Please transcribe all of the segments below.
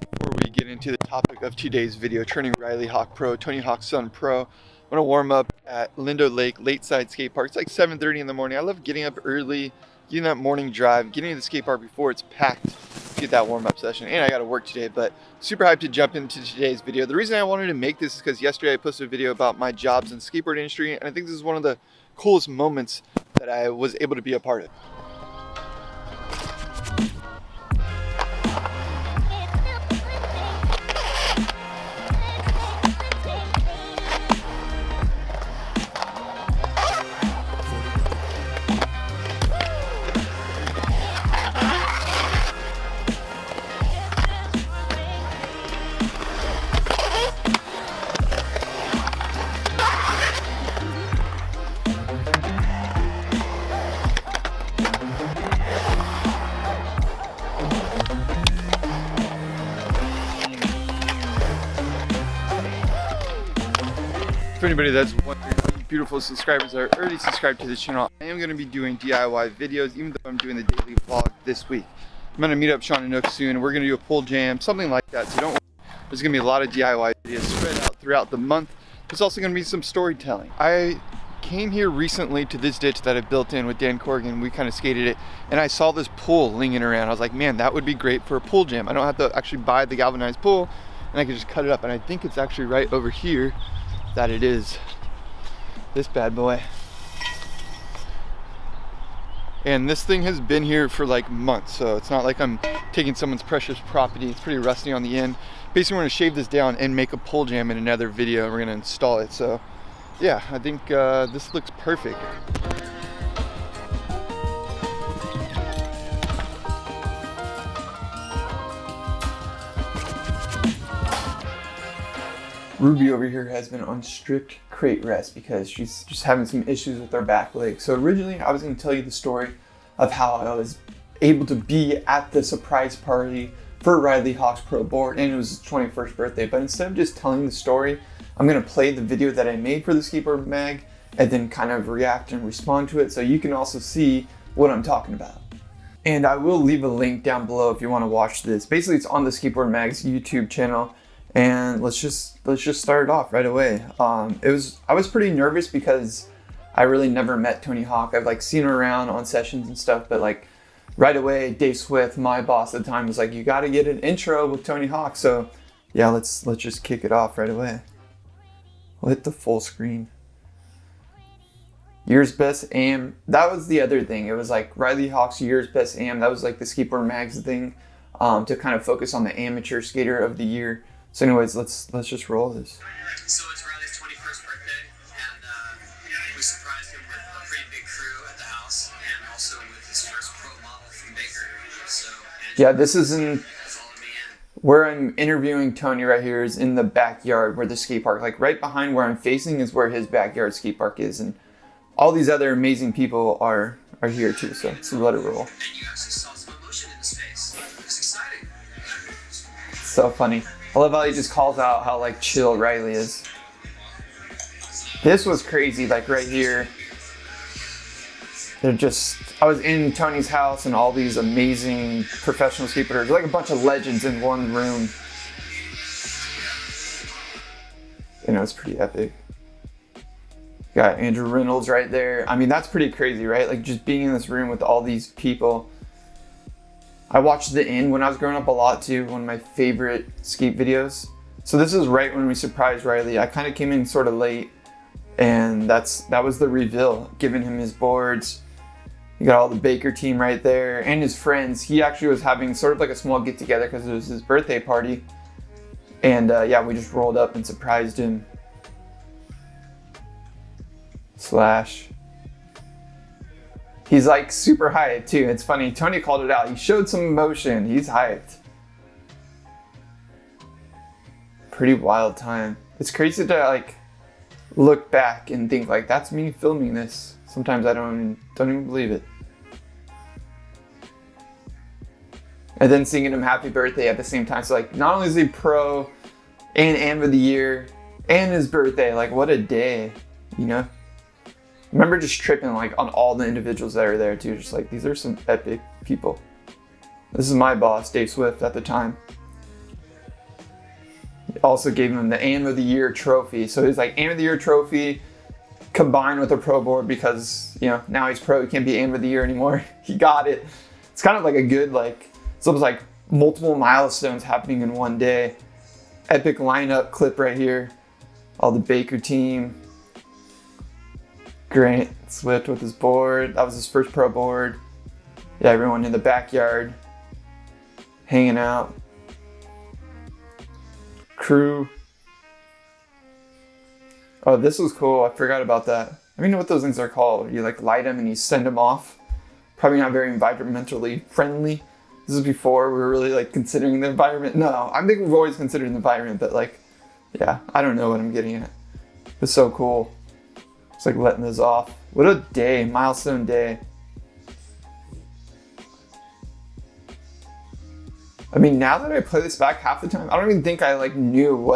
Before we get into the topic of today's video, turning Riley Hawk Pro, Tony Hawk's son pro, I'm gonna warm up at Lindo Lake Lakeside Skate Park. It's like 7:30 in the morning. I love getting up early, getting that morning drive, getting to the skate park before it's packed to get that warm up session. And I gotta work today, but super hyped to jump into today's video. The reason I wanted to make this is because yesterday I posted a video about my jobs in the skateboard industry, and I think this is one of the coolest moments that I was able to be a part of. For anybody that's wondering, beautiful subscribers that are already subscribed to this channel, I am going to be doing DIY videos, even though I'm doing the daily vlog this week. I'm going to meet up Sean and Nook soon, and we're going to do a pull jam, something like that, so don't worry. There's going to be a lot of DIY videos spread out throughout the month. There's also going to be some storytelling. I came here recently to this ditch that I built in with Dan Corrigan. We kind of skated it, and I saw this pool lingering around. I was like, man, that would be great for a pull jam. I don't have to actually buy the galvanized pool, and I can just cut it up, and I think it's actually right over here that it is this bad boy. And this thing has been here for like months, so it's not like I'm taking someone's precious property. It's pretty rusty on the end. Basically, we're gonna shave this down and make a pull jam in another video. We're gonna install it. So yeah, I think this looks perfect. Ruby over here has been on strict crate rest because she's just having some issues with her back leg. So originally I was going to tell you the story of how I was able to be at the surprise party for Riley Hawk's Pro board, and it was his 21st birthday. But instead of just telling the story, I'm going to play the video that I made for the Skateboard Mag and then kind of react and respond to it so you can also see what I'm talking about. And I will leave a link down below if you want to watch this. Basically, it's on the Skateboard Mag's YouTube channel. And let's just start it off right away. I was pretty nervous because I really never met Tony Hawk. I've like seen him around on sessions and stuff, but like right away, Dave Swift, my boss at the time, was like, "You got to get an intro with Tony Hawk." So yeah, let's just kick it off right away. We'll hit the full screen. Year's best AM. That was the other thing. It was like Riley Hawk's year's best AM. That was like the Skateboard Mag's thing, to kind of focus on the amateur skater of the year. So anyways, let's just roll this. So it's Riley's 21st birthday, and we surprised him with a pretty big crew at the house, and also with his first pro model from Baker. So yeah, this is where I'm interviewing Tony right here is in the backyard where the skate park, like right behind where I'm facing is where his backyard skate park is, and all these other amazing people are here too. So let it roll. And you actually saw some emotion in his face. It was exciting. So funny. I love how he just calls out how like chill Riley is. This was crazy, like right here. I was in Tony's house and all these amazing professional skateboarders, like a bunch of legends in one room. You know, it's pretty epic. Got Andrew Reynolds right there. I mean, that's pretty crazy, right? Like just being in this room with all these people. I watched The Inn when I was growing up a lot too, one of my favorite skate videos. So this is right when we surprised Riley. I kind of came in sort of late, and that was the reveal, giving him his boards. You got all the Baker team right there and his friends. He actually was having sort of like a small get together because it was his birthday party. And yeah, we just rolled up and surprised him. Slash. He's like super hyped too. It's funny, Tony called it out. He showed some emotion. He's hyped. Pretty wild time. It's crazy to like look back and think like that's me filming this. Sometimes I don't even believe it. And then singing him happy birthday at the same time. So like not only is he pro and AM of the year and his birthday, like what a day, you know? I remember just tripping like on all the individuals that are there too. Just like, these are some epic people. This is my boss, Dave Swift, at the time. also gave him the Am of the Year trophy. So it's like Am of the Year trophy combined with a pro board because, you know, now he's pro, he can't be Am of the Year anymore. He got it. It's kind of like a good, like, it's almost like multiple milestones happening in one day. Epic lineup clip right here. All the Baker team. Grant Swift with his board. That was his first pro board. Yeah, everyone in the backyard hanging out. Crew. Oh, this was cool. I forgot about that. I don't even know what those things are called. You like light them and you send them off. Probably not very environmentally friendly. This is before we were really like considering the environment. No, I think we've always considered the environment, but like, yeah, I don't know what I'm getting at. It's so cool. It's like letting this off. What a day, milestone day. I mean, now that I play this back half the time, I don't even think I like knew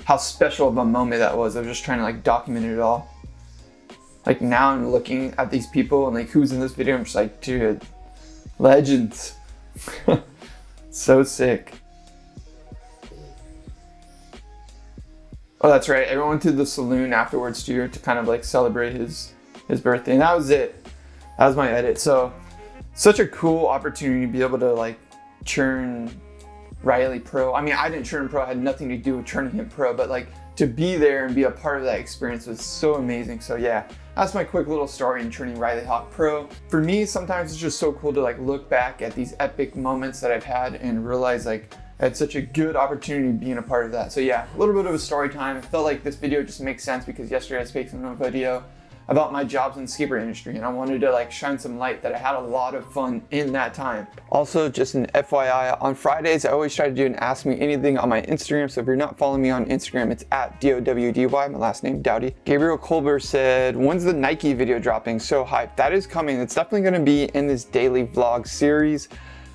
how special of a moment that was. I was just trying to like document it all. Like now I'm looking at these people and like who's in this video, I'm just like, dude, legends. So sick. Oh, that's right. Everyone went to the saloon afterwards too to kind of like celebrate his birthday. And that was it. That was my edit. So such a cool opportunity to be able to like churn Riley pro. I mean, I didn't churn him pro. I had nothing to do with churning him pro, but like to be there and be a part of that experience was so amazing. So yeah, that's my quick little story in turning Riley Hawk pro. For me, sometimes it's just so cool to like look back at these epic moments that I've had and realize like I had such a good opportunity being a part of that. So yeah, a little bit of a story time. I felt like this video just makes sense because yesterday I was making a video about my jobs in the skateboard industry and I wanted to like shine some light that I had a lot of fun in that time. Also, just an FYI, on Fridays I always try to do an Ask Me Anything on my Instagram, so if you're not following me on Instagram, it's at DOWDY, my last name Dowdy. Gabriel Colbert said, when's the Nike video dropping? So hyped. That is coming. It's definitely going to be in this daily vlog series.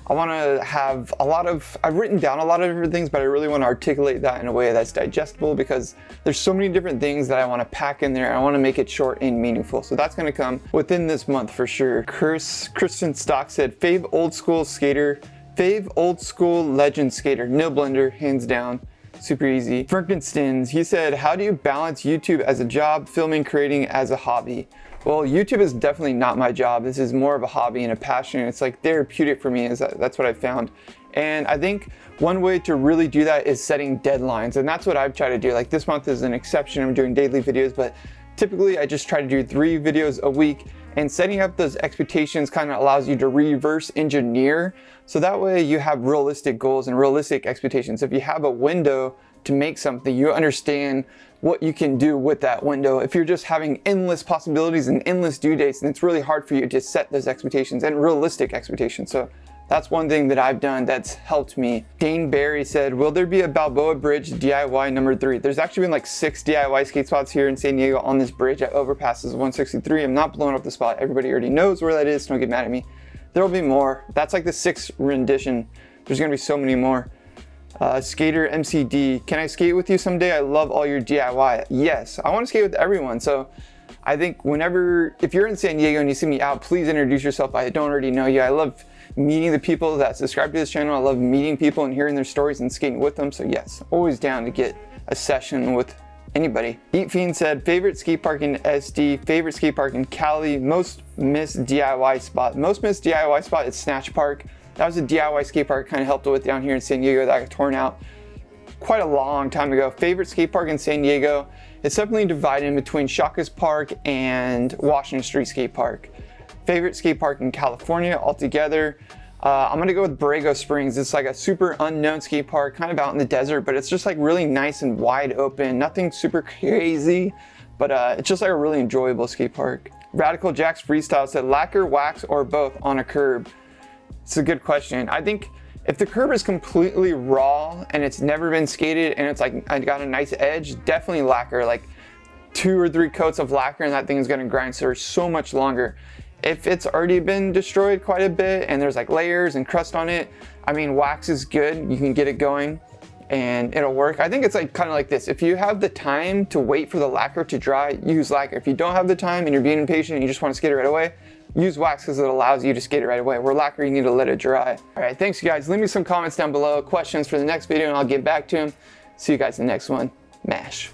I want to have I've written down a lot of different things, but I really want to articulate that in a way that's digestible because there's so many different things that I want to pack in there. I want to make it short and meaningful. So that's going to come within this month for sure. Christian Stock said, fave old school skater, fave old school legend skater, Nil Blender, hands down. Super easy. Frankenstein's, he said, how do you balance YouTube as a job, filming, creating as a hobby? Well, YouTube is definitely not my job. This is more of a hobby and a passion. It's like therapeutic for me. That's what I found. And I think one way to really do that is setting deadlines. And that's what I've tried to do. Like this month is an exception. I'm doing daily videos, but typically I just try to do 3 videos a week. And setting up those expectations kind of allows you to reverse engineer. So that way you have realistic goals and realistic expectations. If you have a window to make something, you understand what you can do with that window. If you're just having endless possibilities and endless due dates, then it's really hard for you to set those expectations and realistic expectations. So that's one thing that I've done that's helped me. Dane Barry said, will there be a Balboa Bridge DIY number 3? There's actually been like 6 DIY skate spots here in San Diego on this bridge that overpasses 163. I'm not blowing up the spot. Everybody already knows where that is. Don't get mad at me. There'll be more. That's like the 6th rendition. There's gonna be so many more. Skater MCD, can I skate with you someday? I love all your DIY. Yes, I want to skate with everyone. So I think if you're in San Diego and you see me out, please introduce yourself. I don't already know you. I love meeting the people that subscribe to this channel. I love meeting people and hearing their stories and skating with them. So yes, always down to get a session with anybody. Eat Fiend said, favorite skate park in SD, favorite skate park in Cali, most missed DIY spot. Most missed DIY spot is Snatch Park. That was a DIY skate park I kind of helped with down here in San Diego that got torn out quite a long time ago. Favorite skate park in San Diego, it's definitely divided in between Shaka's Park and Washington Street Skate Park. Favorite skate park in California altogether, I'm gonna go with Borrego Springs. It's like a super unknown skate park, kind of out in the desert, but it's just like really nice and wide open. Nothing super crazy, but it's just like a really enjoyable skate park. Radical Jack's Freestyle said, lacquer, wax, or both on a curb. It's a good question. I think if the curb is completely raw and it's never been skated and it's like I got a nice edge, definitely lacquer. Like 2 or 3 coats of lacquer and that thing is gonna grind so much longer. If it's already been destroyed quite a bit and there's like layers and crust on it, I mean, wax is good. You can get it going and it'll work. I think it's like kind of like this. If you have the time to wait for the lacquer to dry, use lacquer. If you don't have the time and you're being impatient and you just want to skate it right away, use wax because it allows you to skate it right away. Where lacquer, you need to let it dry. All right, thanks you guys. Leave me some comments down below, questions for the next video, and I'll get back to them. See you guys in the next one. MASH.